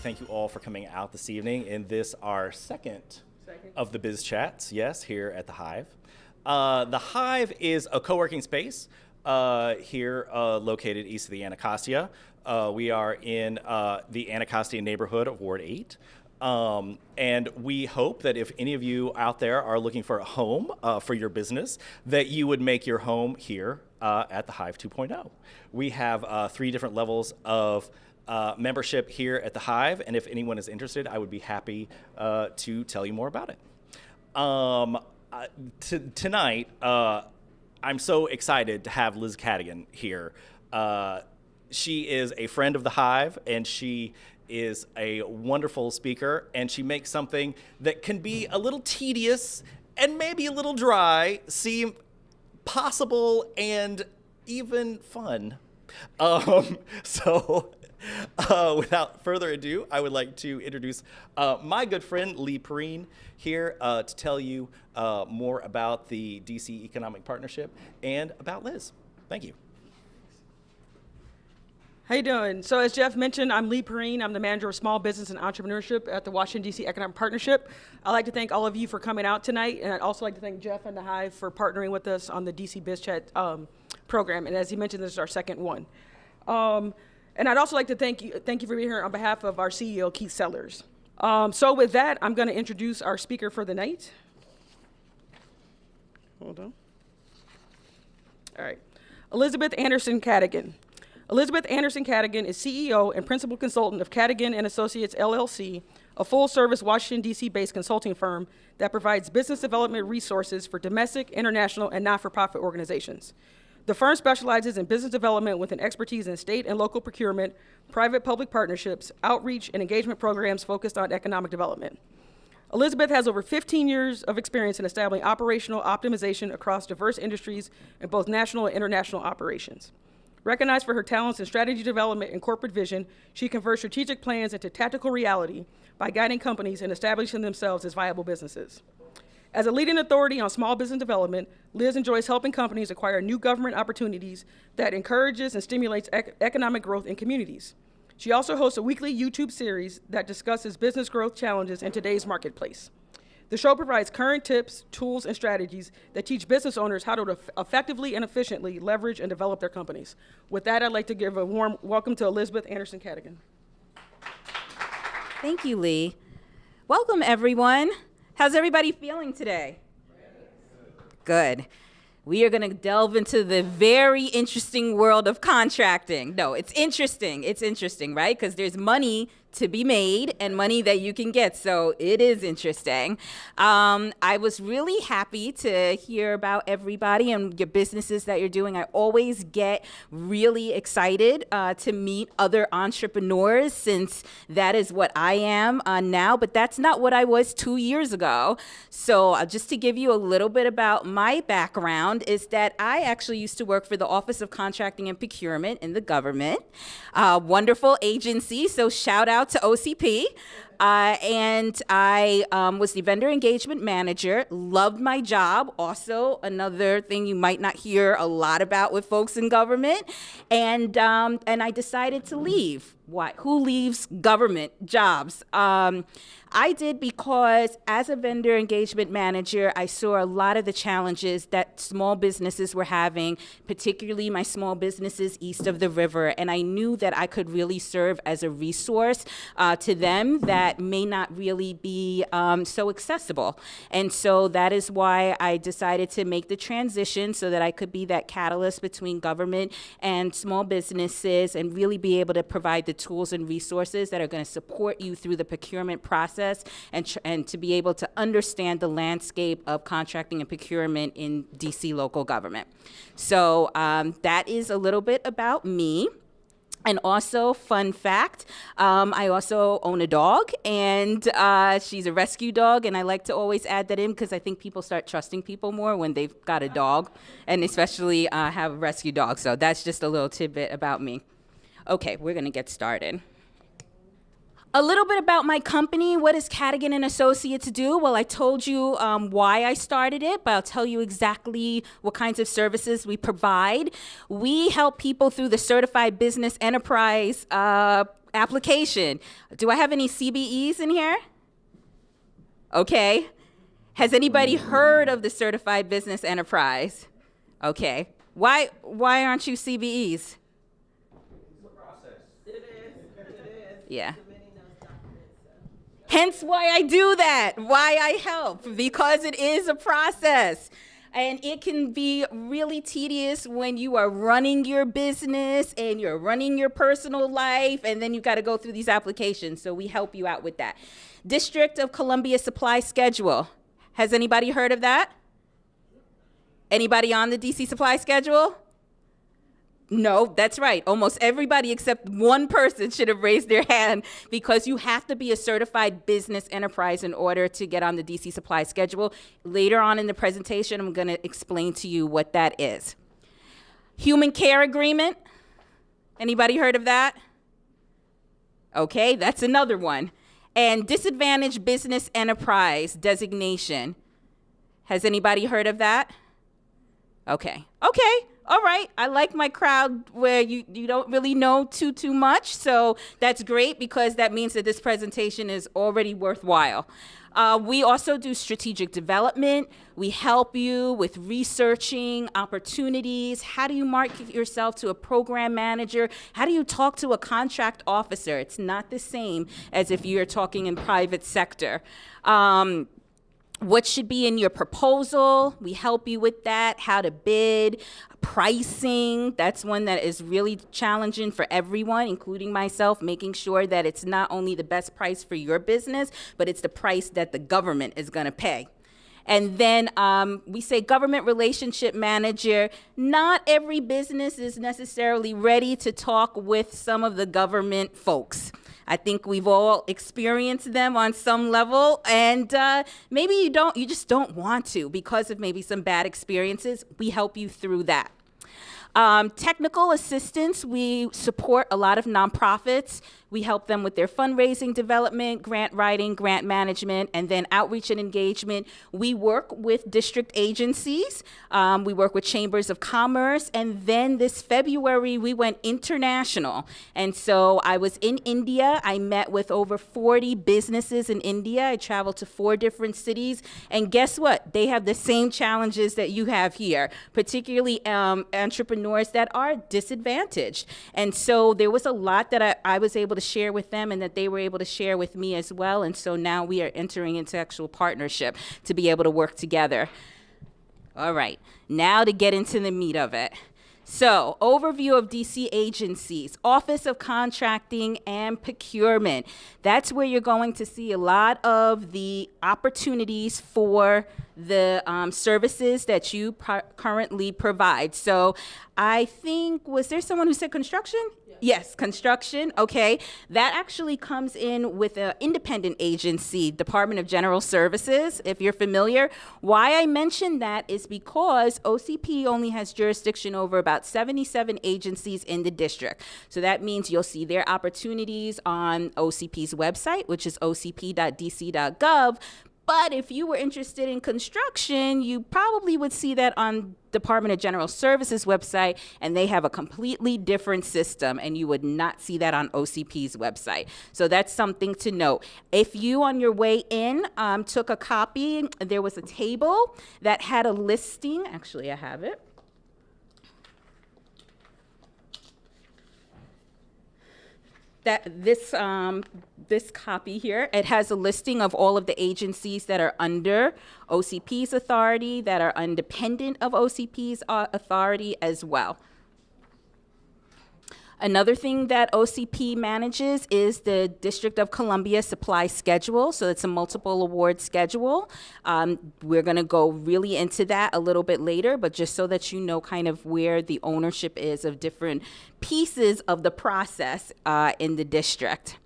thank you all for coming out this evening in this, our second of the Biz Chats, yes, here at the Hive. The Hive is a co-working space here located east of the Anacostia. We are in the Anacostia neighborhood of Ward 8. And we hope that if any of you out there are looking for a home for your business, that you would make your home here at the Hive 2.0. We have 3 different levels of membership here at the Hive, and if anyone is interested, I would be happy to tell you more about it. Tonight, I'm so excited to have Liz Cadigan here. She is a friend of the Hive, and she is a wonderful speaker, and she makes something that can be a little tedious and maybe a little dry seem possible and even fun. Without further ado, I would like to introduce my good friend Lee Perrine here to tell you more about the DC Economic Partnership and about Liz. Thank you. How you doing? So as Jeff mentioned, I'm Lee Perrine. I'm the manager of small business and entrepreneurship at the Washington, D.C. Economic Partnership. I'd like to thank all of you for coming out tonight, and I'd also like to thank Jeff and the Hive for partnering with us on the DC Biz Chat program. And as he mentioned, this is our second one. And I'd also like to thank you for being here on behalf of our CEO, Keith Sellers. So with that, I'm going to introduce our speaker for the night. Hold on. All right. Elizabeth Anderson Cadigan. Elizabeth Anderson Cadigan is CEO and principal consultant of Cadigan and Associates, LLC, a full-service Washington, D.C.-based consulting firm that provides business development resources for domestic, international, and not-for-profit organizations. The firm specializes in business development with an expertise in state and local procurement, private-public partnerships, outreach, and engagement programs focused on economic development. Elizabeth has over 15 years of experience in establishing operational optimization across diverse industries in both national and international operations. Recognized for her talents in strategy development and corporate vision, she converts strategic plans into tactical reality by guiding companies in establishing themselves as viable businesses. As a leading authority on small business development, Liz enjoys helping companies acquire new government opportunities that encourages and stimulates economic growth in communities. She also hosts a weekly YouTube series that discusses business growth challenges in today's marketplace. The show provides current tips, tools, and strategies that teach business owners how to effectively and efficiently leverage and develop their companies. With that, I'd like to give a warm welcome to Elizabeth Anderson Cadigan. Thank you, Lee. Welcome, everyone. How's everybody feeling today? Good. We are going to delve into the very interesting world of contracting. No, it's interesting. It's interesting, right? Because there's money to be made and money that you can get. So it is interesting. I was really happy to hear about everybody and your businesses that you're doing. I always get really excited to meet other entrepreneurs, since that is what I am now, but that's not what I was 2 years ago. So just to give you a little bit about my background is that I actually used to work for the Office of Contracting and Procurement in the government. Wonderful agency, so shout out to OCP. And I was the vendor engagement manager, loved my job. Also, another thing you might not hear a lot about with folks in government. And I decided to leave. Why? Who leaves government jobs? I did because as a vendor engagement manager, I saw a lot of the challenges that small businesses were having, particularly my small businesses east of the river. And I knew that I could really serve as a resource to them that may not really be so accessible. And so that is why I decided to make the transition so that I could be that catalyst between government and small businesses and really be able to provide the tools and resources that are going to support you through the procurement process and to be able to understand the landscape of contracting and procurement in DC local government. So that is a little bit about me. And also, fun fact, I also own a dog, and she's a rescue dog, and I like to always add that in because I think people start trusting people more when they've got a dog, and especially have a rescue dog. So that's just a little tidbit about me. Okay, we're going to get started. A little bit about my company. What does Cadigan and Associates do? Well, I told you why I started it, but I'll tell you exactly what kinds of services we provide. We help people through the Certified Business Enterprise application. Do I have any CBEs in here? Okay. Has anybody heard of the Certified Business Enterprise? Okay. Why aren't you CBEs? It's a process. It is. Yeah. Hence why I do that, why I help, because it is a process. And it can be really tedious when you are running your business and you're running your personal life, and then you got to go through these applications. So we help you out with that. District of Columbia Supply Schedule. Has anybody heard of that? Anybody on the DC Supply Schedule? No, that's right. Almost everybody except one person should have raised their hand, because you have to be a certified business enterprise in order to get on the DC Supply Schedule. Later on in the presentation, I'm going to explain to you what that is. Human Care Agreement. Anybody heard of that? Okay, that's another one. And Disadvantaged Business Enterprise Designation. Has anybody heard of that? Okay. All right. I like my crowd where you don't really know too much. So that's great, because that means that this presentation is already worthwhile. We also do strategic development. We help you with researching opportunities. How do you market yourself to a program manager? How do you talk to a contract officer? It's not the same as if you're talking in private sector. What should be in your proposal? We help you with that. How to bid, pricing. That's one that is really challenging for everyone, including myself, making sure that it's not only the best price for your business, but it's the price that the government is going to pay. And then we say government relationship manager. Not every business is necessarily ready to talk with some of the government folks. I think we've all experienced them on some level, and maybe you just don't want to because of maybe some bad experiences. We help you through that. Technical assistance, we support a lot of nonprofits. We help them with their fundraising development, grant writing, grant management, and then outreach and engagement. We work with district agencies. We work with chambers of commerce. And then this February, we went international. And so I was in India. I met with over 40 businesses in India. I traveled to 4 different cities. And guess what? They have the same challenges that you have here, particularly entrepreneurs that are disadvantaged. And so there was a lot that I was able to share with them, and that they were able to share with me as well. And so now we are entering into actual partnership to be able to work together. All right, now to get into the meat of it. So, overview of DC agencies, Office of Contracting and Procurement. That's where you're going to see a lot of the opportunities for the services that you currently provide. So, I think, was there someone who said construction? Yes, construction, okay. That actually comes in with an independent agency, Department of General Services, if you're familiar. Why I mention that is because OCP only has jurisdiction over about 77 agencies in the district. So that means you'll see their opportunities on OCP's website, which is ocp.dc.gov. But if you were interested in construction, you probably would see that on Department of General Services website, and they have a completely different system, and you would not see that on OCP's website. So that's something to note. If you, on your way in, took a copy, there was a table that had a listing. Actually, I have it. This copy here, it has a listing of all of the agencies that are under OCP's authority, that are independent of OCP's authority as well. Another thing that OCP manages is the District of Columbia Supply Schedule. So it's a multiple award schedule. We're going to go really into that a little bit later, but just so that you know kind of where the ownership is of different pieces of the process in the district.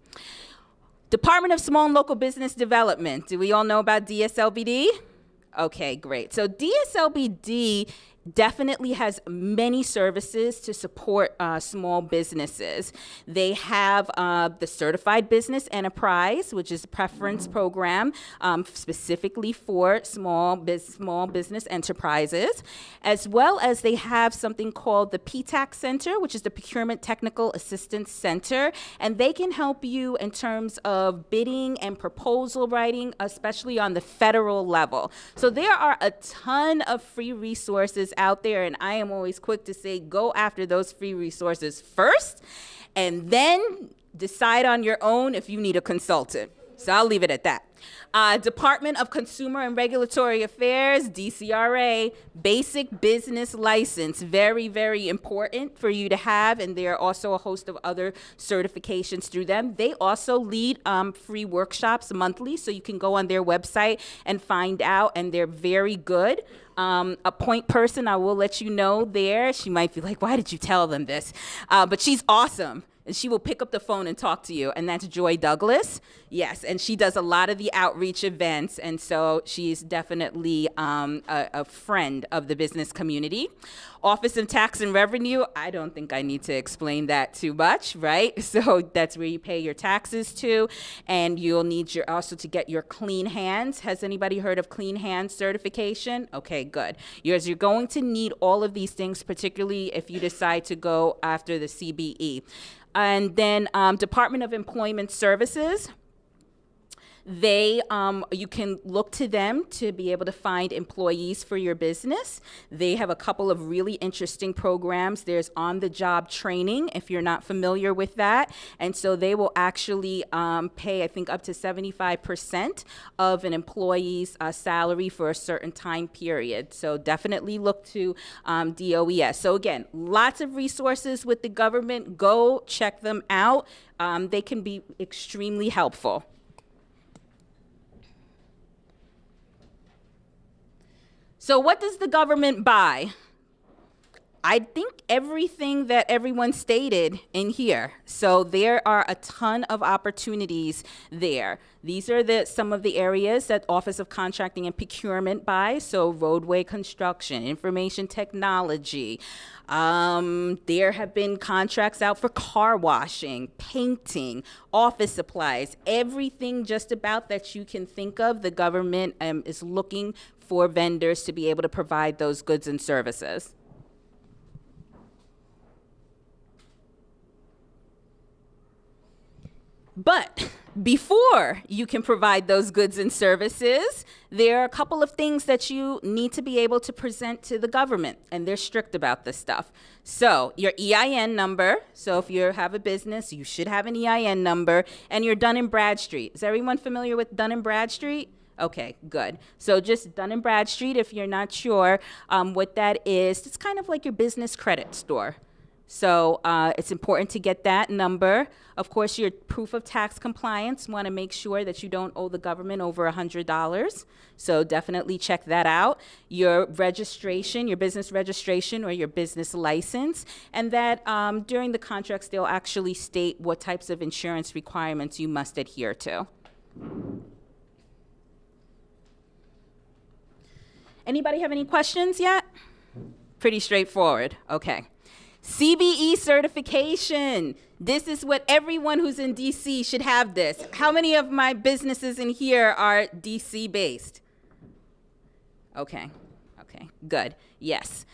Department of Small and Local Business Development. Do we all know about DSLBD? Okay, great. So DSLBD definitely has many services to support small businesses. They have the Certified Business Enterprise, which is a preference program specifically for small business enterprises, as well as they have something called the PTAC Center, which is the Procurement Technical Assistance Center, and they can help you in terms of bidding and proposal writing, especially on the federal level. So there are a ton of free resources out there, and I am always quick to say go after those free resources first, and then decide on your own if you need a consultant. So I'll leave it at that. Department of Consumer and Regulatory Affairs, DCRA, basic business license, very, very important for you to have, and there are also a host of other certifications through them. They also lead free workshops monthly, so you can go on their website and find out, and they're very good. A point person, I will let you know there. She might be like, why did you tell them this? But she's awesome. And she will pick up the phone and talk to you, and that's Joy Douglas. Yes, and she does a lot of the outreach events, and so she's definitely a friend of the business community. Office of Tax and Revenue, I don't think I need to explain that too much, right? So that's where you pay your taxes to, and you'll need also to get your Clean Hands. Has anybody heard of Clean Hands certification? Okay, good. You're going to need all of these things, particularly if you decide to go after the CBE. And then Department of Employment Services. You can look to them to be able to find employees for your business. They have a couple of really interesting programs. There's on-the-job training, if you're not familiar with that. And so they will actually pay, I think, up to 75% of an employee's salary for a certain time period. So definitely look to DOES. So again, lots of resources with the government. Go check them out. They can be extremely helpful. So what does the government buy? I think everything that everyone stated in here. So there are a ton of opportunities there. These are some of the areas that Office of Contracting and Procurement buys. So roadway construction, information technology. There have been contracts out for car washing, painting, office supplies, everything just about that you can think of. The government is looking for vendors to be able to provide those goods and services. But before you can provide those goods and services, there are a couple of things that you need to be able to present to the government, and they're strict about this stuff. So your EIN number, so if you have a business, you should have an EIN number, and your Dun & Bradstreet. Is everyone familiar with Dun & Bradstreet? Okay, good. So just Dun & Bradstreet, if you're not sure what that is, it's kind of like your business credit score. So it's important to get that number. Of course, your proof of tax compliance, want to make sure that you don't owe the government over $100. So definitely check that out. Your registration, your business registration or your business license, and that during the contracts, they'll actually state what types of insurance requirements you must adhere to. Anybody have any questions yet? Pretty straightforward. Okay. CBE certification. This is what everyone who's in DC should have this. How many of my businesses in here are DC based? Okay. Okay, good. Yes.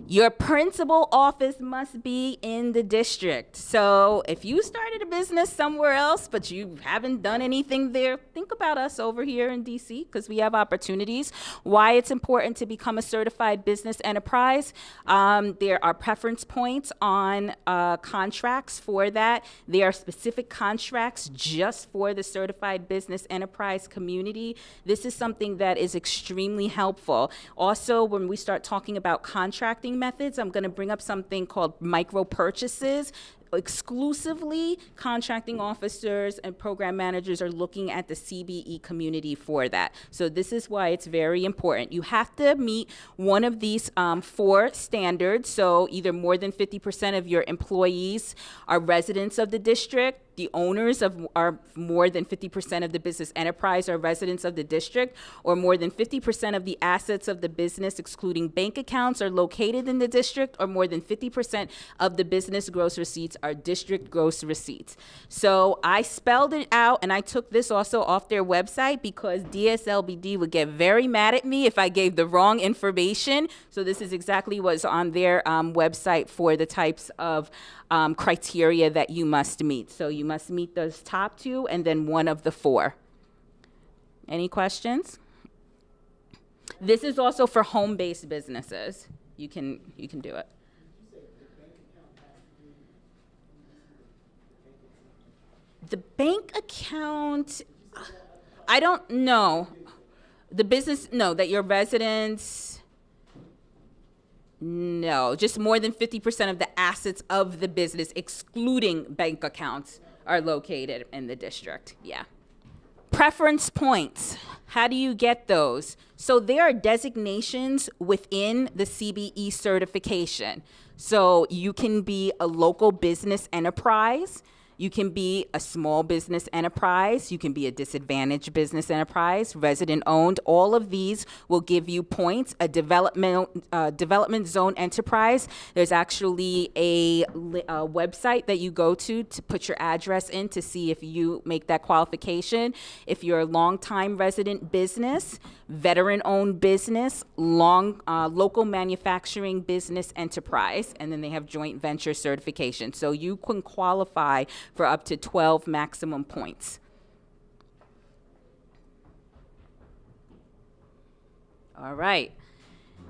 Your principal office must be in the district. So if you started a business somewhere else, but you haven't done anything there, think about us over here in DC because we have opportunities. Why it's important to become a certified business enterprise. There are preference points on contracts for that. There are specific contracts just for the certified business enterprise community. This is something that is extremely helpful. Also, when we start talking about contracting methods, I'm going to bring up something called micro purchases. exclusively contracting officers and program managers are looking at the CBE community for that. So this is why it's very important. You have to meet one of these 4 standards. So either more than 50% of your employees are residents of the district, the owners are more than 50% of the business enterprise are residents of the district, or more than 50% of the assets of the business, excluding bank accounts, are located in the district, or more than 50% of the business gross receipts are district gross receipts. So I spelled it out, and I took this also off their website because DSLBD would get very mad at me if I gave the wrong information. So this is exactly what's on their website for the types of criteria that you must meet. So you must meet those top 2 and then one of the 4. Any questions? This is also for home-based businesses. You can do it. The bank account, I don't know. The business, no, that your residents, no, just more than 50% of the assets of the business, excluding bank accounts, are located in the district. Yeah. Preference points. How do you get those? So there are designations within the CBE certification. So you can be a local business enterprise. You can be a small business enterprise. You can be a disadvantaged business enterprise, resident owned. All of these will give you points. A development zone enterprise, there's actually a website that you go to put your address in to see if you make that qualification. If you're a longtime resident business, veteran owned business, local manufacturing business enterprise, and then they have joint venture certification. So you can qualify for up to 12 maximum points. All right.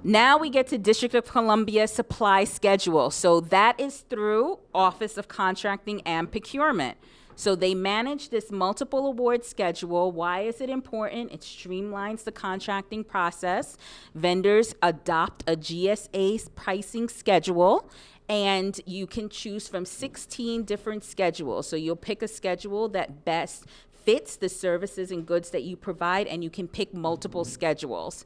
Now we get to District of Columbia supply schedule. So that is through Office of Contracting and Procurement. So they manage this multiple award schedule. Why is it important? It streamlines the contracting process. Vendors adopt a GSA pricing schedule, and you can choose from 16 different schedules. So you'll pick a schedule that best fits the services and goods that you provide, and you can pick multiple schedules.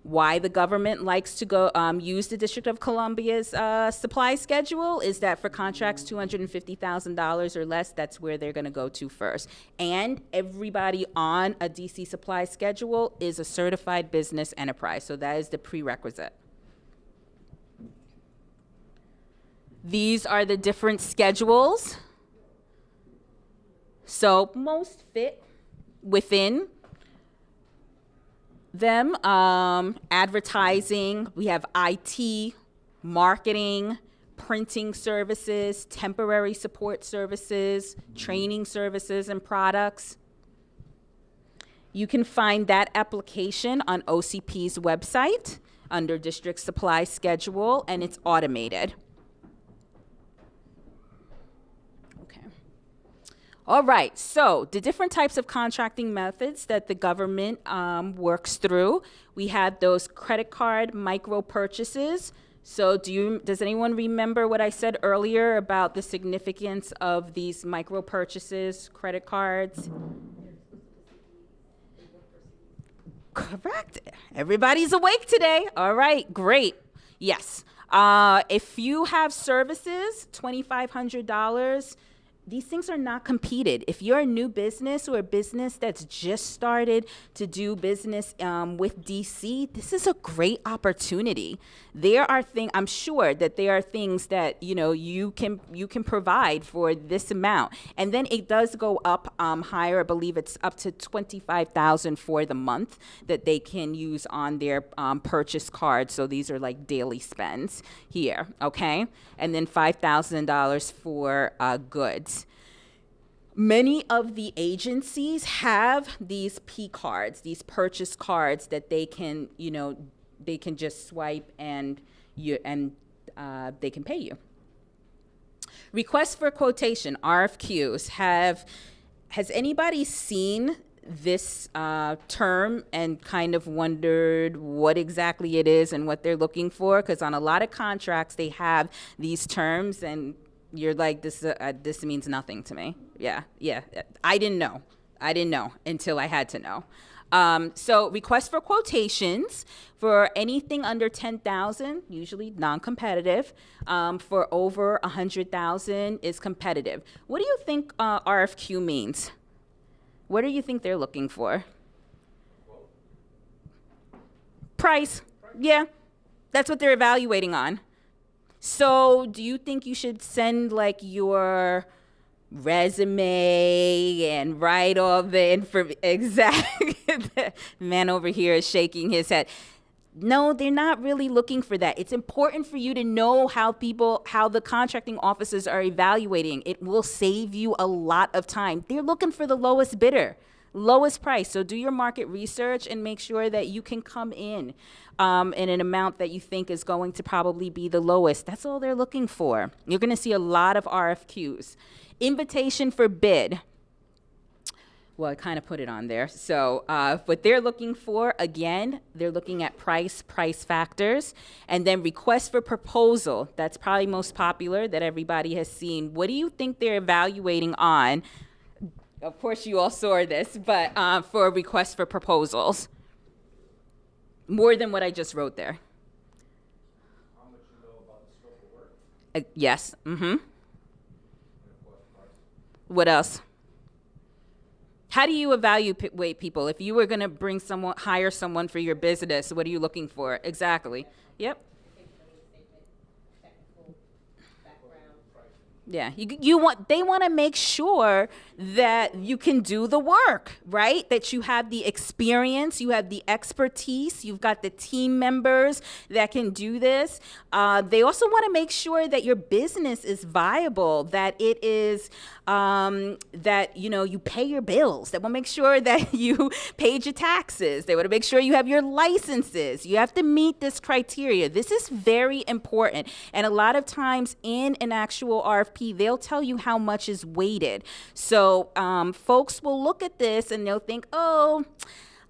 Why the government likes to go use the District of Columbia's supply schedule is that for contracts $250,000 or less, that's where they're going to go to first. And everybody on a DC supply schedule is a certified business enterprise, so that is the prerequisite. These are the different schedules. So most fit within them. Advertising, we have IT, marketing, printing services, temporary support services, training services and products. You can find that application on OCP's website under District Supply Schedule, and it's automated. All right, so the different types of contracting methods that the government works through. We have those credit card micro purchases. So does anyone remember what I said earlier about the significance of these micro purchases, credit cards? Correct. Everybody's awake today. All right, great. Yes. If you have services, $2,500, these things are not competed. If you're a new business or a business that's just started to do business with DC, this is a great opportunity. There are things, I'm sure that there are things that you can provide for this amount, and then it does go up higher. I believe it's up to $25,000 for the month that they can use on their purchase card. So these are like daily spends here, okay, and then $5,000 for goods. Many of the agencies have these P cards, these purchase cards that they can, they can just swipe and they can pay you. Requests for quotation, RFQs. Has anybody seen this term and kind of wondered what exactly it is and what they're looking for? Because on a lot of contracts, they have these terms, and You're like, this means nothing to me. Yeah. I didn't know until I had to know. So request for quotations for anything under 10,000, usually non-competitive. For over 100,000 is competitive. What do you think RFQ means? What do you think they're looking for? Price. Yeah, that's what they're evaluating on. So do you think you should send like your resume and write all the information? Exactly. The man over here is shaking his head. No, they're not really looking for that. It's important for you to know how the contracting officers are evaluating. It will save you a lot of time. They're looking for the lowest bidder, lowest price. So do your market research and make sure that you can come in an amount that you think is going to probably be the lowest. That's all they're looking for. You're going to see a lot of RFQs. Invitation for bid. Well, I kind of put it on there. So what they're looking for, again, they're looking at price factors, and then request for proposal. That's probably most popular that everybody has seen. What do you think they're evaluating on? Of course, you all saw this, but for request for proposals. More than what I just wrote there. How much you know about the scope of work? Yes. What else? How do you evaluate people? If you were going to hire someone for your business, what are you looking for? Exactly. Yep. Yeah, they want to make sure that you can do the work, right? That you have the experience, you have the expertise, you've got the team members that can do this. They also want to make sure that your business is viable, that it is, that, you pay your bills. They want to make sure that you paid your taxes. They want to make sure you have your licenses. You have to meet this criteria. This is very important. And a lot of times in an actual RFP, they'll tell you how much is weighted. So folks will look at this and they'll think, oh,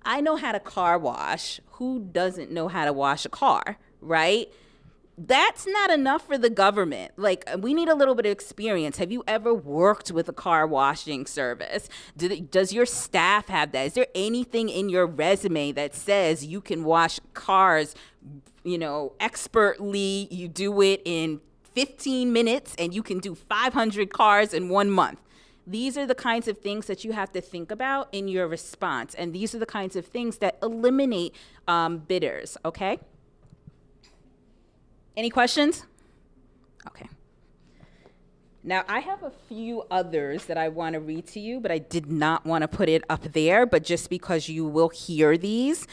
I know how to car wash. Who doesn't know how to wash a car, right? That's not enough for the government. Like, we need a little bit of experience. Have you ever worked with a car washing service? Does your staff have that? Is there anything in your resume that says you can wash cars, expertly? You do it in 15 minutes and you can do 500 cars in 1 month. These are the kinds of things that you have to think about in your response. And these are the kinds of things that eliminate bidders, okay? Any questions? Okay. Now, I have a few others that I want to read to you, but I did not want to put it up there, but just because you will hear these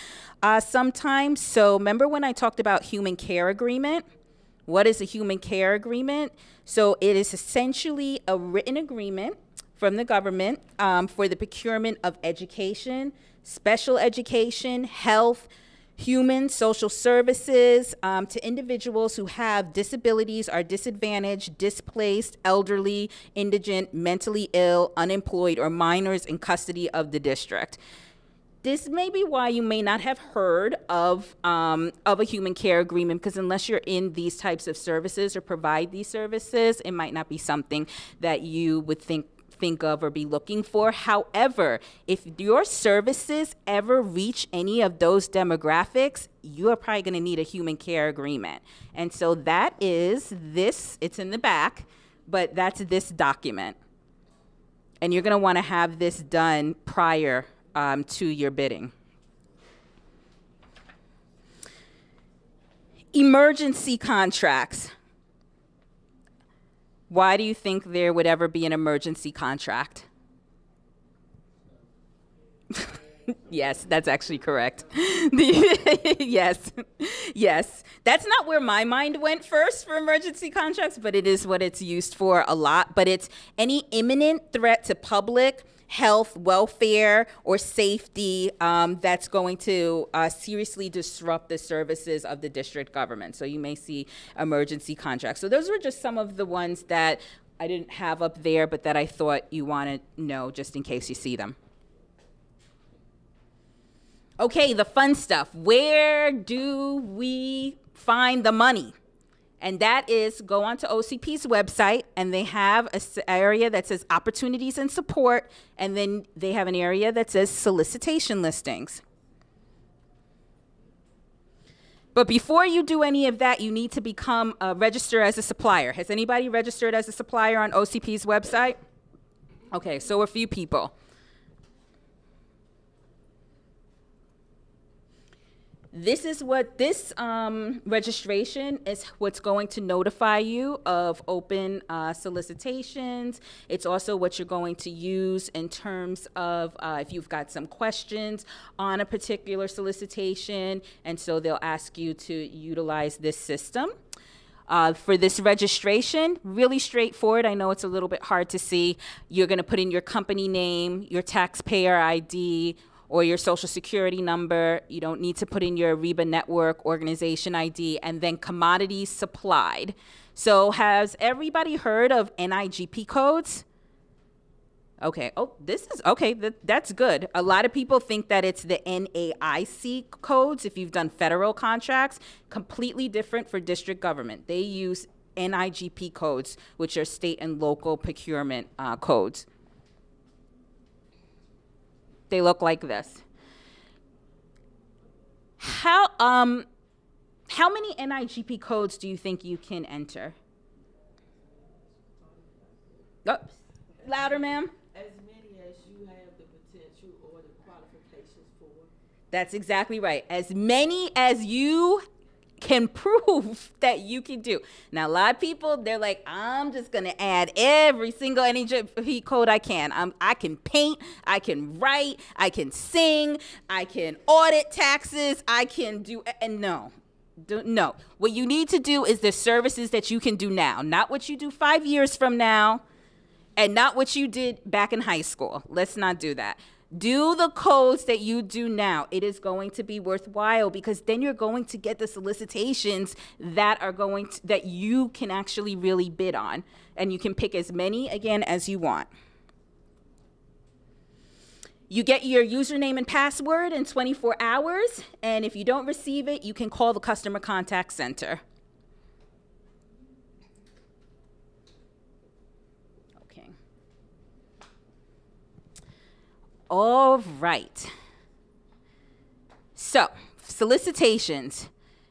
sometimes. So remember when I talked about human care agreement? What is a human care agreement? So it is essentially a written agreement from the government for the procurement of education, special education, health, human social services to individuals who have disabilities, are disadvantaged, displaced, elderly, indigent, mentally ill, unemployed, or minors in custody of the district. This may be why you may not have heard of a human care agreement, because unless you're in these types of services or provide these services, it might not be something that you would think of or be looking for. However, if your services ever reach any of those demographics, you are probably going to need a human care agreement. And so that is this, it's in the back, but that's this document. And you're going to want to have this done prior to your bidding. Emergency contracts. Why do you think there would ever be an emergency contract? Yes, that's actually correct. Yes. That's not where my mind went first for emergency contracts, but it is what it's used for a lot. But it's any imminent threat to public health, welfare, or safety that's going to seriously disrupt the services of the district government. So you may see emergency contracts. So those were just some of the ones that I didn't have up there, but that I thought you want to know just in case you see them. Okay, the fun stuff. Where do we find the money? And that is go onto OCP's website, and they have an area that says opportunities and support, and then they have an area that says solicitation listings. But before you do any of that, you need to become register as a supplier. Has anybody registered as a supplier on OCP's website? Okay, so a few people. This is what this registration is what's going to notify you of open solicitations. It's also what you're going to use in terms of if you've got some questions on a particular solicitation, and so they'll ask you to utilize this system. For this registration, really straightforward. I know it's a little bit hard to see. You're going to put in your company name, your taxpayer ID, or your social security number. You don't need to put in your Ariba network organization ID, and then commodities supplied. So has everybody heard of NIGP codes? Okay, oh, this is, okay, that's good. A lot of people think that it's the NAIC codes if you've done federal contracts. Completely different for district government. They use NIGP codes, which are state and local procurement codes. They look like this. How many NIGP codes do you think you can enter? Oh, louder, ma'am. As many as you have the potential or the qualifications for. That's exactly right. As many as you can prove that you can do. Now, a lot of people, they're like, I'm just going to add every single NIGP code I can. I can paint, I can write, I can sing, I can audit taxes, I can do, and no. No. What you need to do is the services that you can do now, not what you do 5 years from now, and not what you did back in high school. Let's not do that. Do the codes that you do now. It is going to be worthwhile because then you're going to get the solicitations that are going to, that you can actually really bid on. And you can pick as many, again, as you want. You get your username and password in 24 hours. And if you don't receive it, you can call the customer contact center. All right. So, solicitations.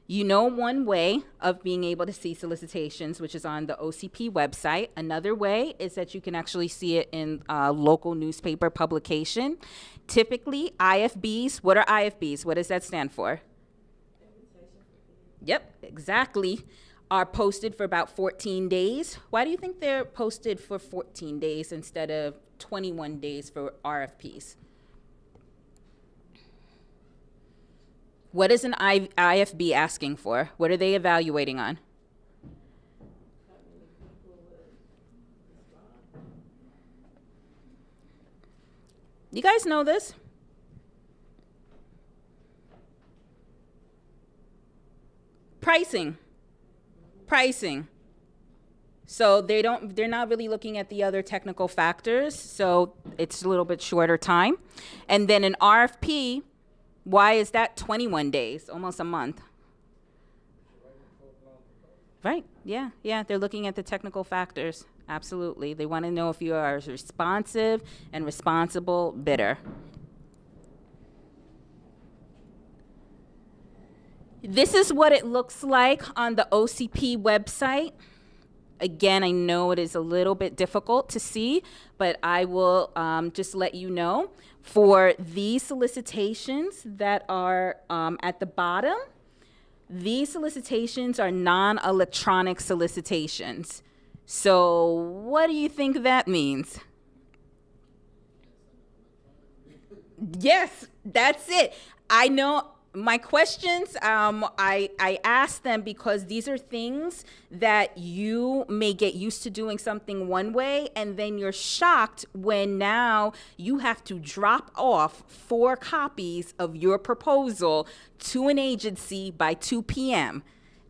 You know one way of being able to see solicitations, which is on the OCP website. Another way is that you can actually see it in local newspaper publication. Typically, IFBs. What are IFBs? What does that stand for? Yep, exactly. Are posted for about 14 days. Why do you think they're posted for 14 days instead of 21 days for RFPs? What is an IFB asking for? What are they evaluating on? You guys know this? Pricing. So they're not really looking at the other technical factors, so it's a little bit shorter time. And then an RFP, why is that 21 days, almost a month? Right, yeah, they're looking at the technical factors, absolutely. They want to know if you are a responsive and responsible bidder. This is what it looks like on the OCP website. Again, I know it is a little bit difficult to see, but I will just let you know. For these solicitations that are at the bottom, these solicitations are non-electronic solicitations. So what do you think that means? Yes, that's it. I know. My questions, I ask them because these are things that you may get used to doing something one way, and then you're shocked when now you have to drop off 4 copies of your proposal to an agency by 2 p.m.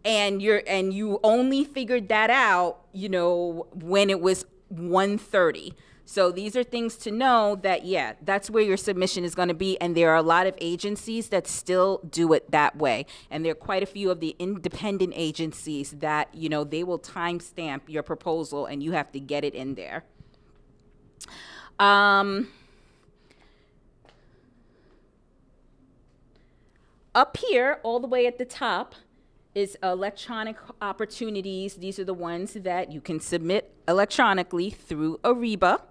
And you only figured that out, when it was 1:30. So these are things to know that, yeah, that's where your submission is going to be. And there are a lot of agencies that still do it that way. And there are quite a few of the independent agencies that, you know, they will timestamp your proposal and you have to get it in there. Up here, all the way at the top, is electronic opportunities. These are the ones that you can submit electronically through Ariba,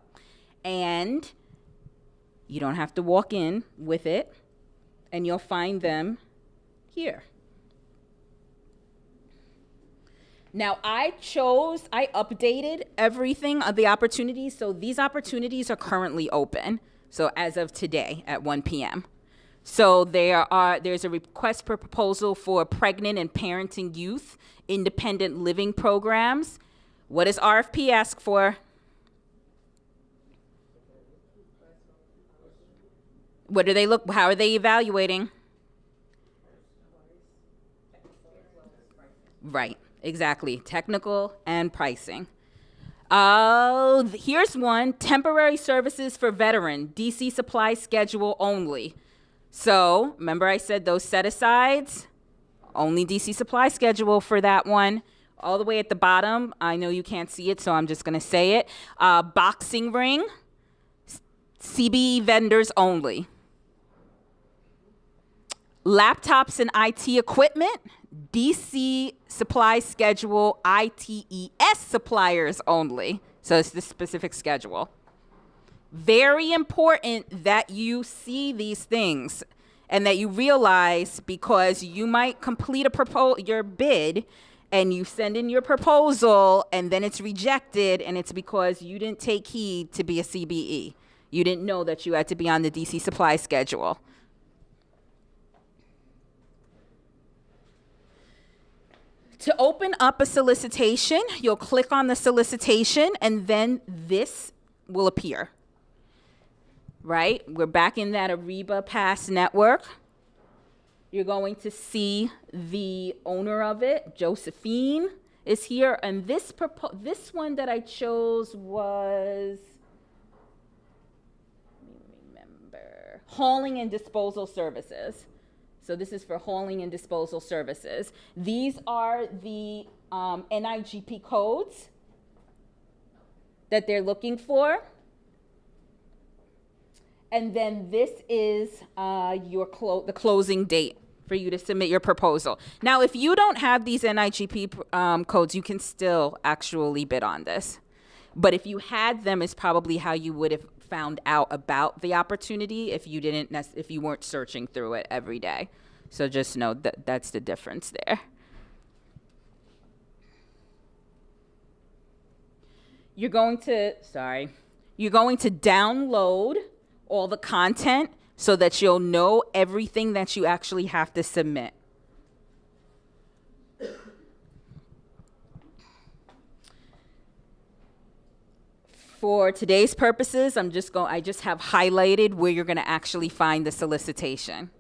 and you don't have to walk in with it, and you'll find them here. Now, I updated everything of the opportunities, so these opportunities are currently open, so as of today at 1 p.m. So there's a request for proposal for pregnant and parenting youth independent living programs. What does RFP ask for? What do they look? How are they evaluating? Right, exactly. Technical and pricing. Here's one: temporary services for veteran, DC supply schedule only. So remember I said those set-asides? Only DC supply schedule for that one. All the way at the bottom, I know you can't see it, so I'm just going to say it. Boxing ring, CBE vendors only. Laptops and IT equipment, DC supply schedule, ITES suppliers only. So it's this specific schedule. Very important that you see these things and that you realize, because you might complete your bid and you send in your proposal and then it's rejected, and it's because you didn't take heed to be a CBE. You didn't know that you had to be on the DC supply schedule. To open up a solicitation, you'll click on the solicitation and then this will appear. Right? We're back in that Ariba Pass network. You're going to see the owner of it, Josephine, is here. And this one that I chose was, let me remember, hauling and disposal services. So this is for hauling and disposal services. These are the NIGP codes that they're looking for. And then this is the closing date for you to submit your proposal. Now, if you don't have these NIGP codes, you can still actually bid on this. But if you had them, it's probably how you would have found out about the opportunity if you weren't searching through it every day. So just know that that's the difference there. You're going to download all the content so that you'll know everything that you actually have to submit. For today's purposes, I just have highlighted where you're going to actually find the solicitation.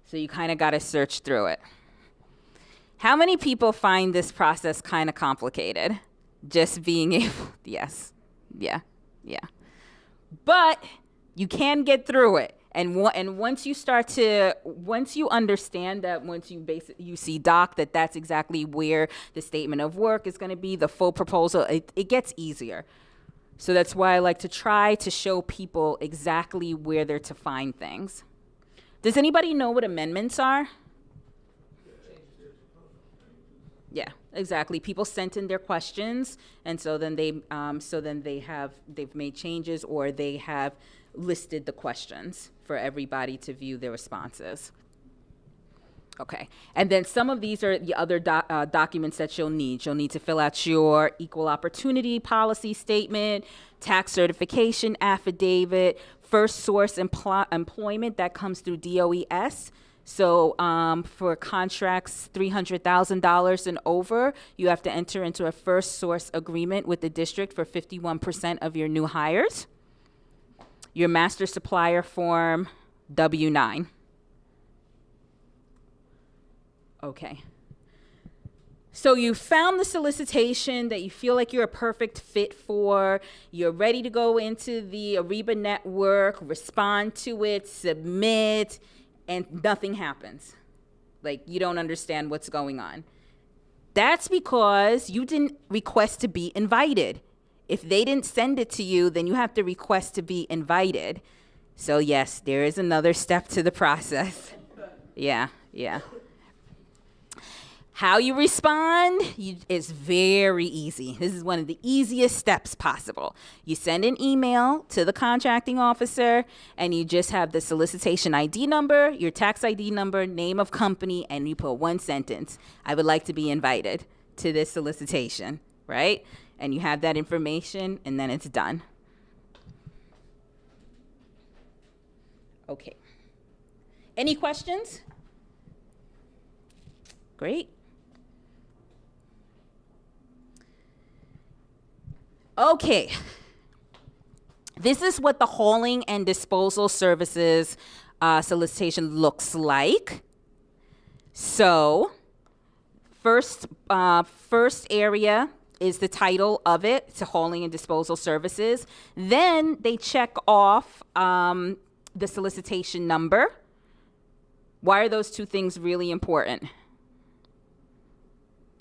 So you kind of got to search through it. How many people find this process kind of complicated? Just being able, yes, yeah. But you can get through it. And once you understand that, once you see doc, that's exactly where the statement of work is going to be, the full proposal, it gets easier. So that's why I like to try to show people exactly where they're to find things. Does anybody know what amendments are? Yeah, exactly. People sent in their questions, and so then they've made changes, or they have listed the questions for everybody to view their responses. Okay, and then some of these are the other documents that you'll need. You'll need to fill out your equal opportunity policy statement, tax certification affidavit, first source employment that comes through DOES. So for contracts $300,000 and over, you have to enter into a first source agreement with the district for 51% of your new hires. Your master supplier form, W-9. Okay. So you found the solicitation that you feel like you're a perfect fit for. You're ready to go into the Ariba network, respond to it, submit, and nothing happens. Like, you don't understand what's going on. That's because you didn't request to be invited. If they didn't send it to you, then you have to request to be invited. So yes, there is another step to the process. Yeah. How you respond is very easy. This is one of the easiest steps possible. You send an email to the contracting officer, and you just have the solicitation ID number, your tax ID number, name of company, and you put one sentence. I would like to be invited to this solicitation, right? And you have that information, and then it's done. Okay. Any questions? Great. Okay, this is what the hauling and disposal services solicitation looks like. So, first area is the title of it. It's hauling and disposal services. Then they check off the solicitation number. Why are those two things really important?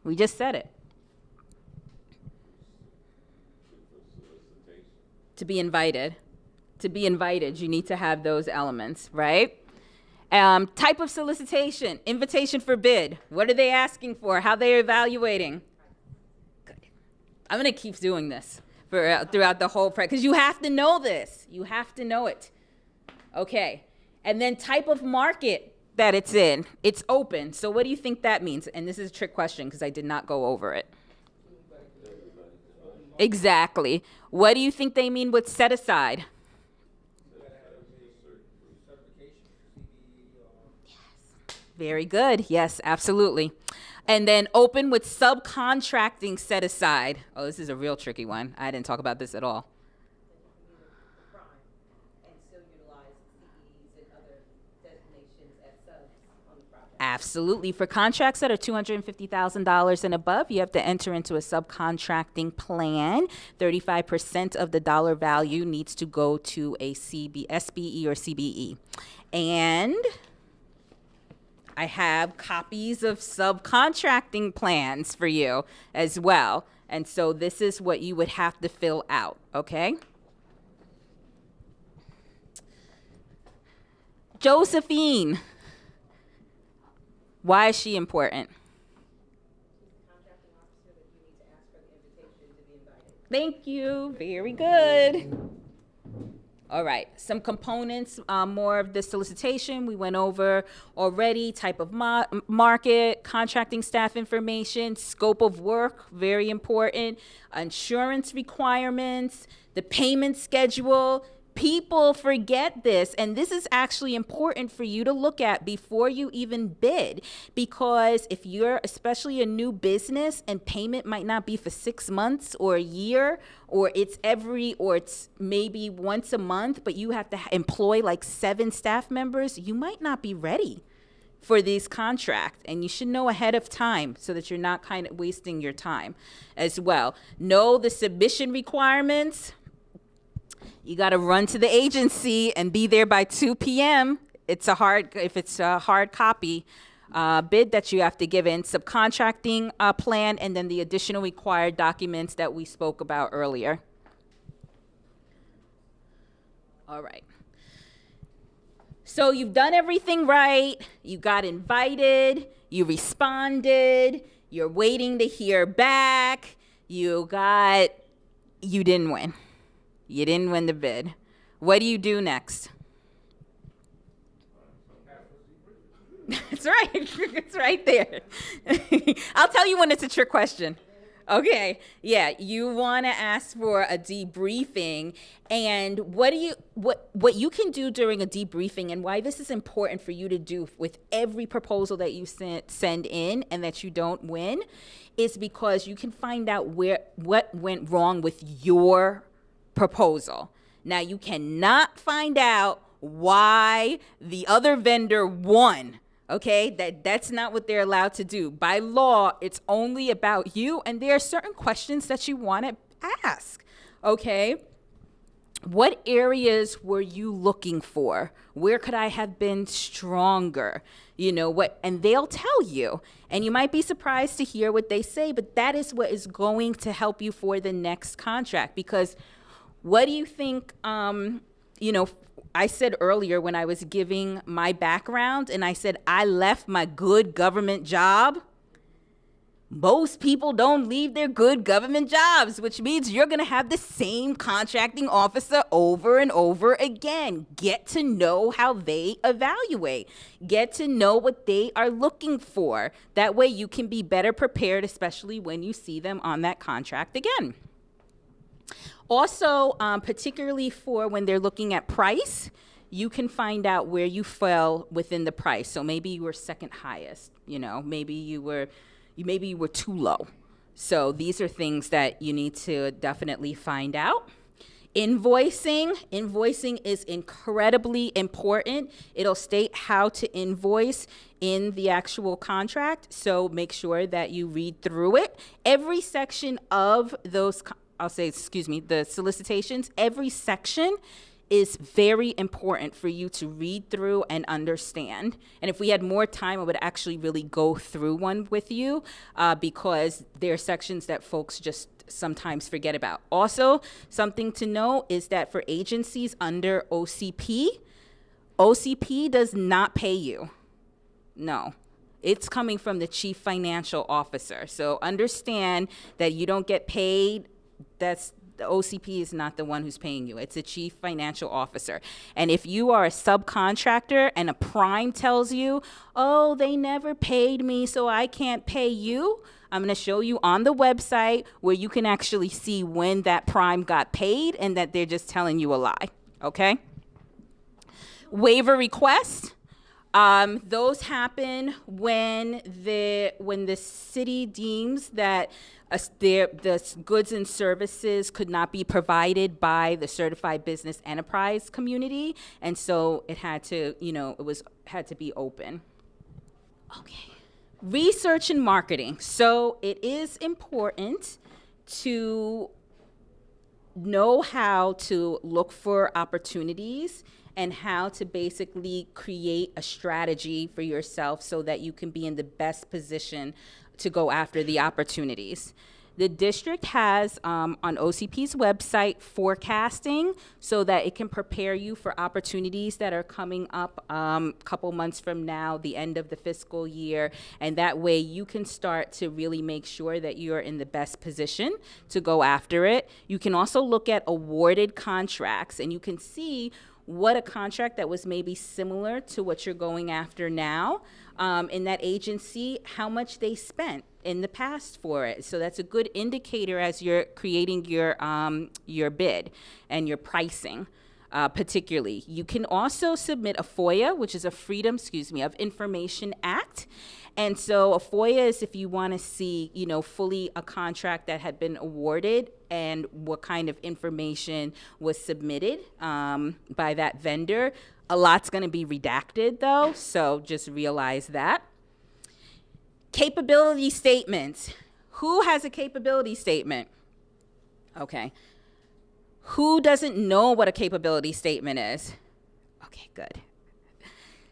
We just said it. To be invited, you need to have those elements, right? Type of solicitation, invitation for bid. What are they asking for? How they evaluating? Good. I'm gonna keep doing this throughout the whole because you have to know this. You have to know it. Okay, and then type of market that it's in. It's open. So what do you think that means? And this is a trick question because I did not go over it. Exactly. What do you think they mean with set aside? Yes. Very good. Yes, absolutely. And then open with subcontracting set aside. Oh, this is a real tricky one. I didn't talk about this at all. Absolutely. For contracts that are $250,000 and above, you have to enter into a subcontracting plan. 35% of the dollar value needs to go to a SBE or CBE. And I have copies of subcontracting plans for you as well. And so this is what you would have to fill out, okay? Josephine. Why is she important? Thank you. Very good. All right. Some components, more of the solicitation we went over already. Type of market, contracting staff information, scope of work, very important. Insurance requirements, the payment schedule. People forget this, and this is actually important for you to look at before you even bid, because if you're especially a new business and payment might not be for 6 months or a year, or it's maybe once a month, but you have to employ like 7 staff members, you might not be ready for this contract, and you should know ahead of time so that you're not kind of wasting your time as well. Know the submission requirements. You got to run to the agency and be there by 2 p.m. If it's a hard copy bid that you have to give in, subcontracting plan, and then the additional required documents that we spoke about earlier. All right. So you've done everything right. You got invited. You responded. You're waiting to hear back. You didn't win. You didn't win the bid. What do you do next? It's right. It's right there. I'll tell you when it's a trick question. Okay. Yeah, you want to ask for a debriefing, and what you can do during a debriefing, and why this is important for you to do with every proposal that you send in and that you don't win, is because you can find out what went wrong with your proposal. Now, you cannot find out why the other vendor won, Okay, that's not what they're allowed to do. By law, it's only about you, and there are certain questions that you want to ask. Okay? What areas were you looking for? Where could I have been stronger? You know what? And they'll tell you. And you might be surprised to hear what they say, but that is what is going to help you for the next contract. Because what do you think, I said earlier when I was giving my background and I said I left my good government job. Most people don't leave their good government jobs, which means you're going to have the same contracting officer over and over again. Get to know how they evaluate. Get to know what they are looking for. That way you can be better prepared, especially when you see them on that contract again. Also, particularly for when they're looking at price, you can find out where you fell within the price. So maybe you were second highest, maybe you were too low. So these are things that you need to definitely find out. Invoicing is incredibly important. It'll state how to invoice in the actual contract. So make sure that you read through it. Every section of those, the solicitations, every section is very important for you to read through and understand. And if we had more time, I would actually really go through one with you because there are sections that folks just sometimes forget about. Also, something to know is that for agencies under OCP does not pay you. No. It's coming from the chief financial officer. So understand that you don't get paid. The OCP is not the one who's paying you. It's a chief financial officer. And if you are a subcontractor and a prime tells you, oh, they never paid me, so I can't pay you, I'm going to show you on the website where you can actually see when that prime got paid and that they're just telling you a lie. Okay? Waiver request. Those happen when the city deems that the goods and services could not be provided by the certified business enterprise community, and so it had to, had to be open. Okay. Research and marketing. So it is important to know how to look for opportunities and how to basically create a strategy for yourself so that you can be in the best position to go after the opportunities. The district has on OCP's website forecasting so that it can prepare you for opportunities that are coming up a couple months from now, the end of the fiscal year, and that way you can start to really make sure that you're in the best position to go after it. You can also look at awarded contracts, and you can see what a contract that was maybe similar to what you're going after now in that agency, how much they spent in the past for it. So that's a good indicator as you're creating your bid and your pricing. Particularly, you can also submit a FOIA, which is a Freedom of Information Act. And so a FOIA is if you want to see, fully a contract that had been awarded and what kind of information was submitted by that vendor. A lot's going to be redacted, though, so just realize that. Capability statements. Who has a capability statement? Okay. Who doesn't know what a capability statement is? Okay, good.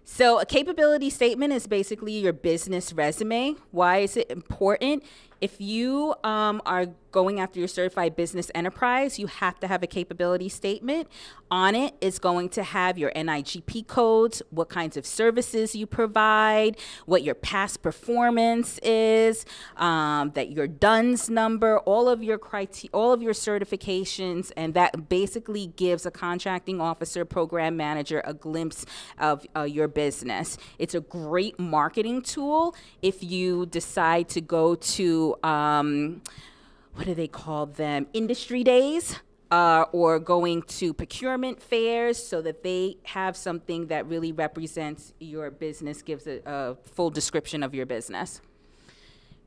So a capability statement is basically your business resume. Why is it important? If you are going after your certified business enterprise, you have to have a capability statement. On it is going to have your NIGP codes, what kinds of services you provide, what your past performance is, that your DUNS number, all of your certifications, and that basically gives a contracting officer, program manager, a glimpse of your business. It's a great marketing tool if you decide to go to what do they call them? Industry days, or going to procurement fairs so that they have something that really represents your business, gives a full description of your business.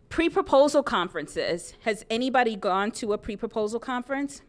Pre-proposal conferences. Has anybody gone to a pre-proposal conference?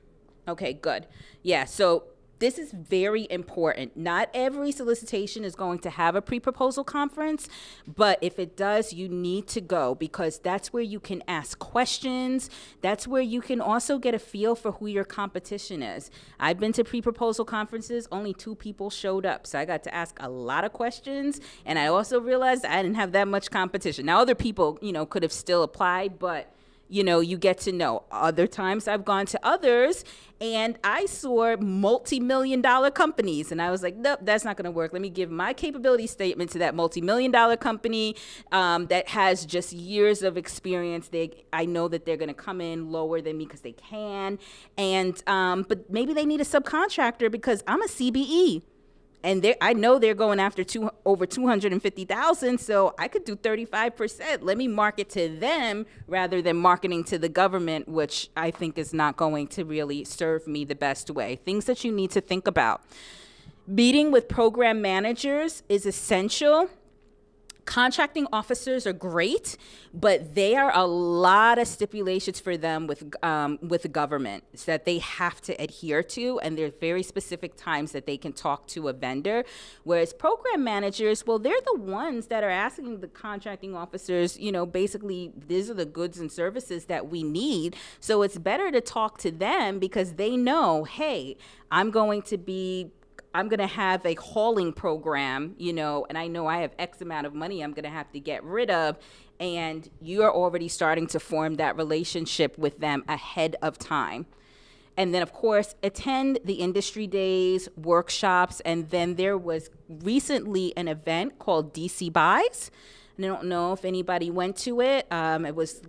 Okay, good. Yeah, so this is very important. Not every solicitation is going to have a pre-proposal conference, but if it does, you need to go, because that's where you can ask questions. That's where you can also get a feel for who your competition is. I've been to pre-proposal conferences, only 2 people showed up, so I got to ask a lot of questions, and I also realized I didn't have that much competition. Now, other people, could have still applied, but you get to know. Other times I've gone to others and I saw multi-million-dollar companies, and I was like, nope, that's not going to work. Let me give my capability statement to that multi-million-dollar company that has just years of experience. I know that they're going to come in lower than me because they can, and but maybe they need a subcontractor because I'm a CBE. And I know they're going after over 250,000, so I could do 35%. Let me market to them rather than marketing to the government, which I think is not going to really serve me the best way. Things that you need to think about. Meeting with program managers is essential. Contracting officers are great, but there are a lot of stipulations for them with the government that they have to adhere to, and there's very specific times that they can talk to a vendor. Whereas program managers, well, they're the ones that are asking the contracting officers, basically, these are the goods and services that we need. So it's better to talk to them because they know, hey, I'm going to have a hauling program, and I know I have X amount of money I'm going to have to get rid of, and you're already starting to form that relationship with them ahead of time. And then, of course, attend the industry days, workshops, and then there was recently an event called DC Buys, and I don't know if anybody went to it. It was...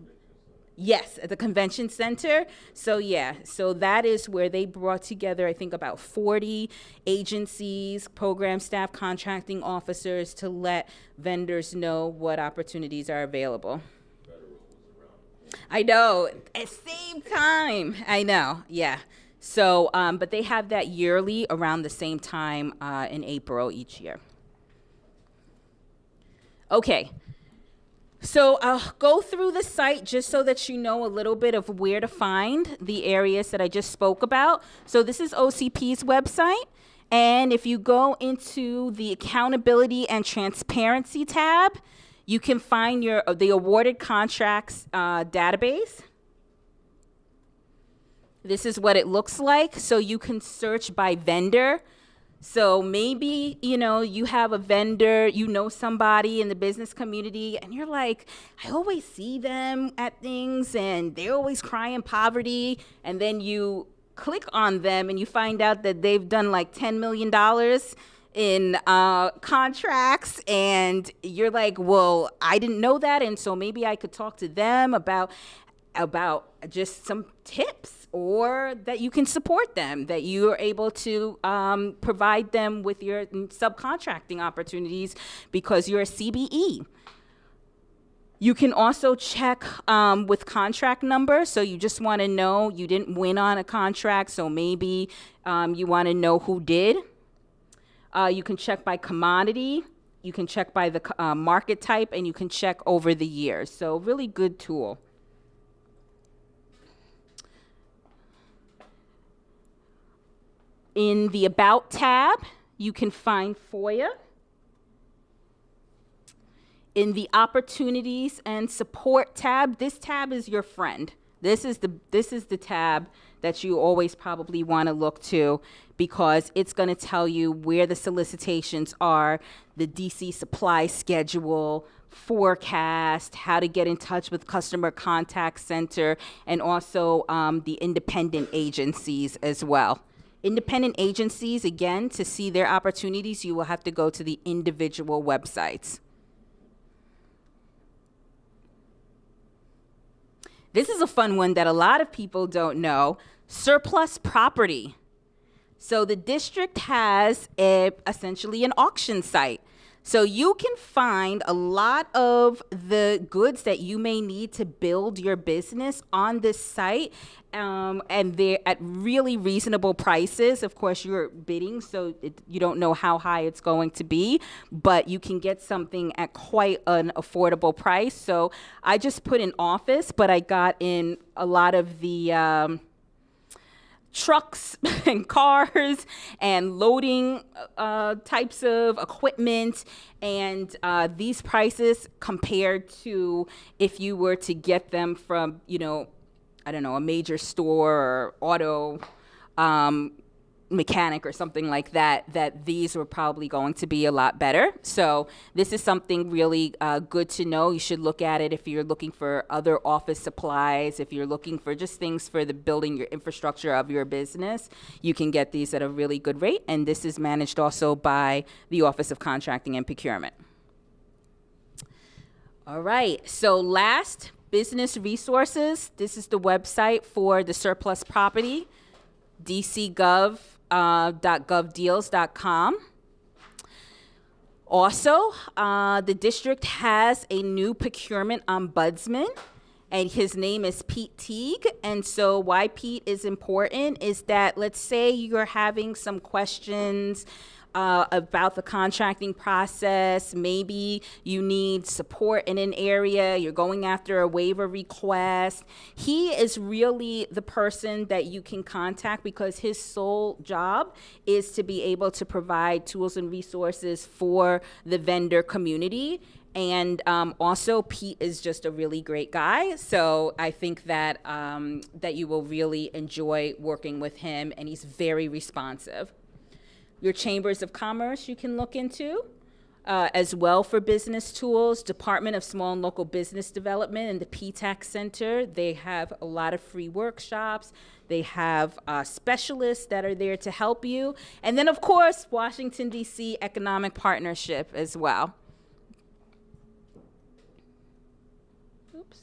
Yes, at the convention center. So that is where they brought together, I think, about 40 agencies, program staff, contracting officers to let vendors know what opportunities are available. I know, at the same time. I know, yeah. So, but they have that yearly around the same time in April each year. Okay. So I'll go through the site just so that you know a little bit of where to find the areas that I just spoke about. So this is OCP's website. And if you go into the accountability and transparency tab, you can find the awarded contracts database. This is what it looks like. So you can search by vendor. So maybe, you have a vendor, somebody in the business community, and you're like, I always see them at things, and they're always crying poverty. And then you click on them, and you find out that they've done like $10 million in contracts, and you're like, well, I didn't know that, and so maybe I could talk to them about just some tips, or that you can support them, that you are able to provide them with your subcontracting opportunities because you're a CBE. You can also check with contract number. So you just want to know you didn't win on a contract, so maybe you want to know who did. You can check by commodity. You can check by the market type, and you can check over the years. So really good tool. In the About tab, you can find FOIA. In the Opportunities and Support tab, this tab is your friend. This is the tab that you always probably want to look to because it's going to tell you where the solicitations are, the DC supply schedule, forecast, how to get in touch with customer contact center, and also the independent agencies as well. Independent agencies, again, to see their opportunities, you will have to go to the individual websites. This is a fun one that a lot of people don't know. Surplus property. So the district has essentially an auction site. So you can find a lot of the goods that you may need to build your business on this site, and they're at really reasonable prices. Of course, you're bidding, so you don't know how high it's going to be, but you can get something at quite an affordable price. So I just put in office, but I got in a lot of the trucks and cars and loading types of equipment, and these prices compared to if you were to get them from, I don't know, a major store or auto mechanic or something like that, that these were probably going to be a lot better. So this is something really good to know. You should look at it if you're looking for other office supplies, if you're looking for just things for the building your infrastructure of your business. You can get these at a really good rate, and this is managed also by the Office of Contracting and Procurement. All right, so last, business resources. This is the website for the surplus property, dcgov.govdeals.com. Also, the district has a new procurement ombudsman, and his name is Pete Teague. And so why Pete is important is that, let's say you're having some questions about the contracting process. Maybe you need support in an area, you're going after a waiver request. He is really the person that you can contact, because his sole job is to be able to provide tools and resources for the vendor community. And also, Pete is just a really great guy. So I think that that you will really enjoy working with him, and he's very responsive. Your chambers of commerce you can look into as well for business tools. Department of Small and Local Business Development and the PTAC Center, they have a lot of free workshops. They have specialists that are there to help you. And then, of course, Washington, D.C. Economic Partnership as well. Oops.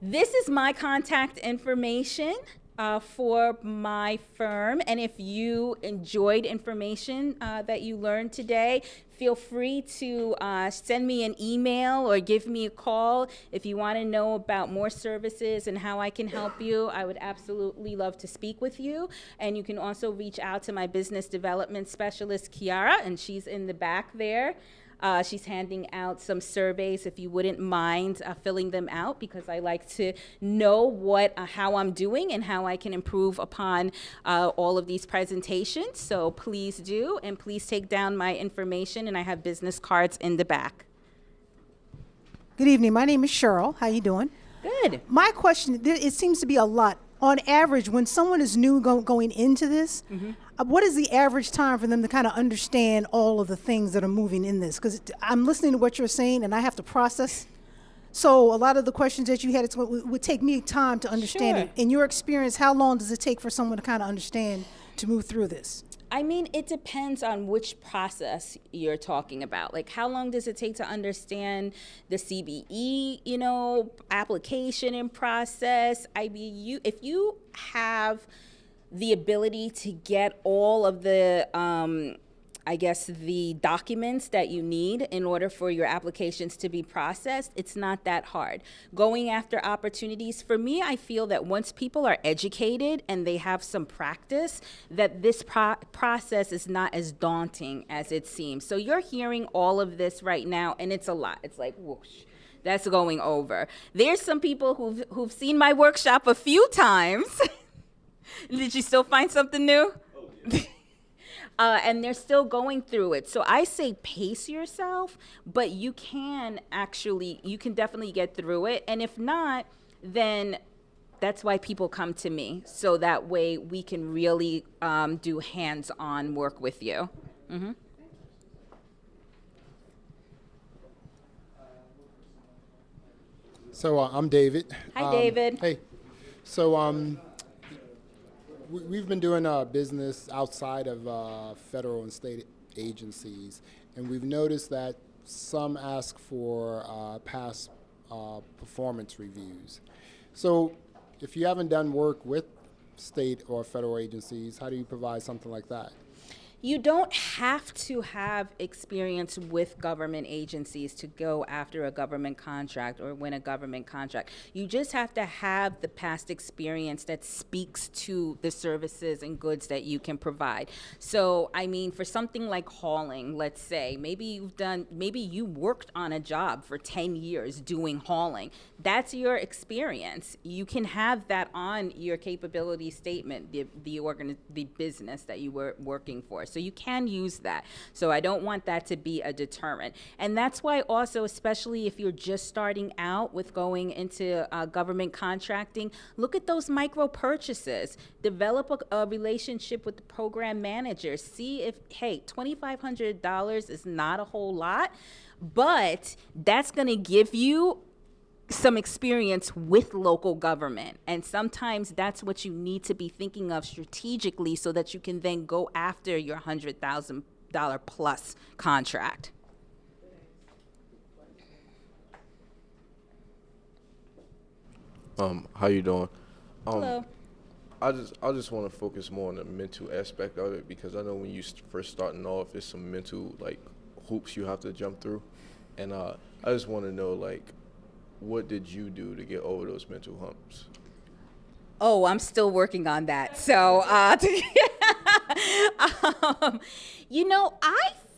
This is my contact information for my firm. And if you enjoyed information that you learned today, feel free to send me an email or give me a call if you want to know about more services and how I can help you. I would absolutely love to speak with you. And you can also reach out to my business development specialist, Kiara, and she's in the back there. She's handing out some surveys if you wouldn't mind filling them out, because I like to know how I'm doing and how I can improve upon all of these presentations. So please do, and please take down my information, and I have business cards in the back. Good evening. My name is Cheryl. How you doing? Good. My question, it seems to be a lot. On average, when someone is new going into this, what is the average time for them to kind of understand all of the things that are moving in this? Because I'm listening to what you're saying, and I have to process. So a lot of the questions that you had, it would take me time to understand it. In your experience, how long does it take for someone to kind of understand to move through this? I mean, it depends on which process you're talking about. Like, how long does it take to understand the CBE, application and process? I mean, if you have the ability to get all of the, the documents that you need in order for your applications to be processed, it's not that hard. Going after opportunities, for me, I feel that once people are educated and they have some practice, that this process is not as daunting as it seems. So you're hearing all of this right now, and it's a lot. It's like, whoosh, that's going over. There's some people who've seen my workshop a few times. Did you still find something new? Oh, yeah. And they're still going through it. So I say pace yourself, but you can definitely get through it. And if not, then that's why people come to me. So that way we can really do hands-on work with you. Mm-hmm. So I'm David. Hi, David. Hey. So we've been doing business outside of federal and state agencies, and we've noticed that some ask for past performance reviews. So if you haven't done work with state or federal agencies, how do you provide something like that? You don't have to have experience with government agencies to go after a government contract or win a government contract. You just have to have the past experience that speaks to the services and goods that you can provide. So, I mean, for something like hauling, let's say, maybe you worked on a job for 10 years doing hauling. That's your experience. You can have that on your capability statement, the business that you were working for. So you can use that. So I don't want that to be a deterrent. And that's why also, especially if you're just starting out with going into government contracting, look at those micro purchases. Develop a relationship with the program manager. See if, hey, $2,500 is not a whole lot, but that's going to give you some experience with local government. And sometimes that's what you need to be thinking of strategically so that you can then go after your $100,000 plus contract. How you doing? Hello. I just want to focus more on the mental aspect of it, because I know when you first starting off, there's some mental like hoops you have to jump through, and I just want to know, like, what did you do to get over those mental humps? Oh, I'm still working on that. So, I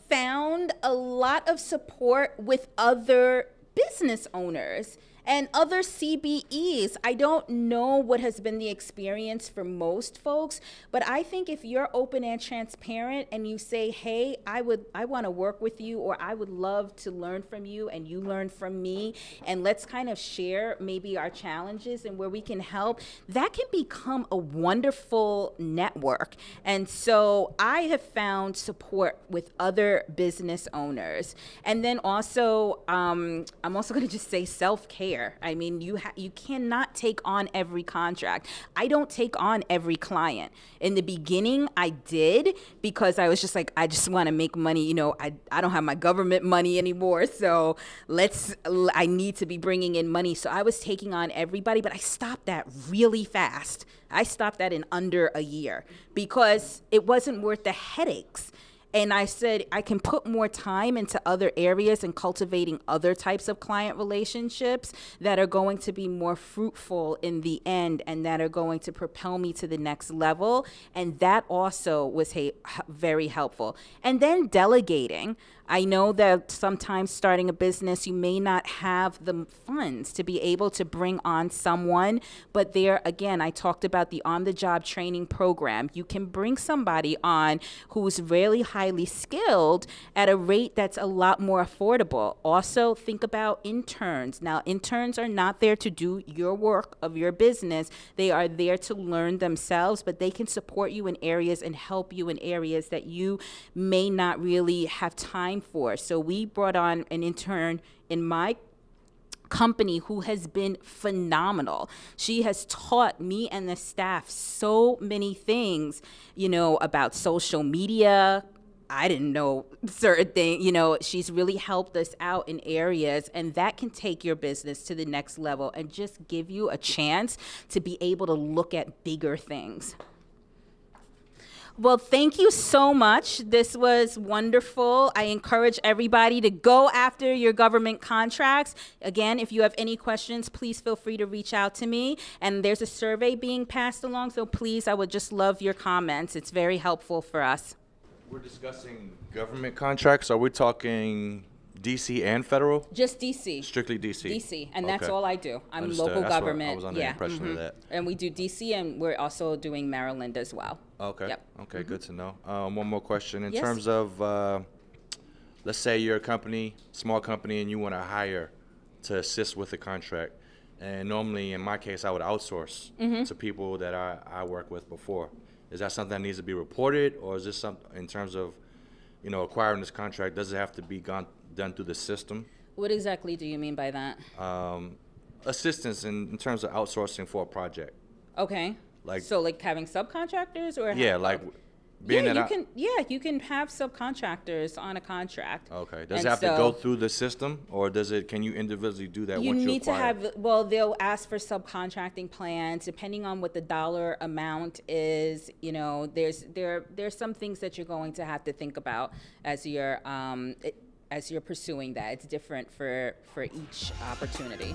found a lot of support with other business owners and other CBEs. I don't know what has been the experience for most folks, but I think if you're open and transparent and you say, hey, I want to work with you, or I would love to learn from you and you learn from me, and let's kind of share maybe our challenges and where we can help, that can become a wonderful network. And so I have found support with other business owners. And then also, I'm also going to just say self-care. I mean, you cannot take on every contract. I don't take on every client. In the beginning, I did, because I was just like, I just want to make money. You know, I don't have my government money anymore, so I need to be bringing in money. So I was taking on everybody, but I stopped that really fast. I stopped that in under a year because it wasn't worth the headaches. And I said, I can put more time into other areas and cultivating other types of client relationships that are going to be more fruitful in the end and that are going to propel me to the next level. And that also was very helpful. And then delegating. I know that sometimes starting a business, you may not have the funds to be able to bring on someone, but there, again, I talked about the on-the-job training program. You can bring somebody on who's really highly skilled at a rate that's a lot more affordable. Also, think about interns. Now, interns are not there to do your work of your business. They are there to learn themselves, but they can support you in areas and help you in areas that you may not really have time for. So we brought on an intern in my company who has been phenomenal. She has taught me and the staff so many things, about social media. I didn't know certain things, she's really helped us out in areas, and that can take your business to the next level and just give you a chance to be able to look at bigger things. Well, thank you so much. This was wonderful. I encourage everybody to go after your government contracts. Again, if you have any questions, please feel free to reach out to me. And there's a survey being passed along, so please, I would just love your comments. It's very helpful for us. We're discussing government contracts. Are we talking DC and federal? Just DC. Strictly DC. DC, and that's Okay. all I do. I'm Understood. local That's what government. I was under the impression of that. And we do DC, and we're also doing Maryland as well. Okay. Yep. Okay, good to know. One more question. In Yes. terms of, let's say you're a company, small company, and you want to hire to assist with the contract. And normally, in my case, I would outsource to people that I work with before. Is that something that needs to be reported, or is this something in terms of, acquiring this contract, does it have to be done through the system? What exactly do you mean by that? Assistance in terms of outsourcing for a project. Okay. Like- so like having subcontractors or Yeah, like Being yeah, that you can have subcontractors on a contract. Okay. Does And it have to so go through the system, or can you individually do that you once you need to acquire? have, well, they'll ask for subcontracting plans depending on what the dollar amount is. You know, there's some things that you're going to have to think about as you're pursuing that. It's different for each opportunity.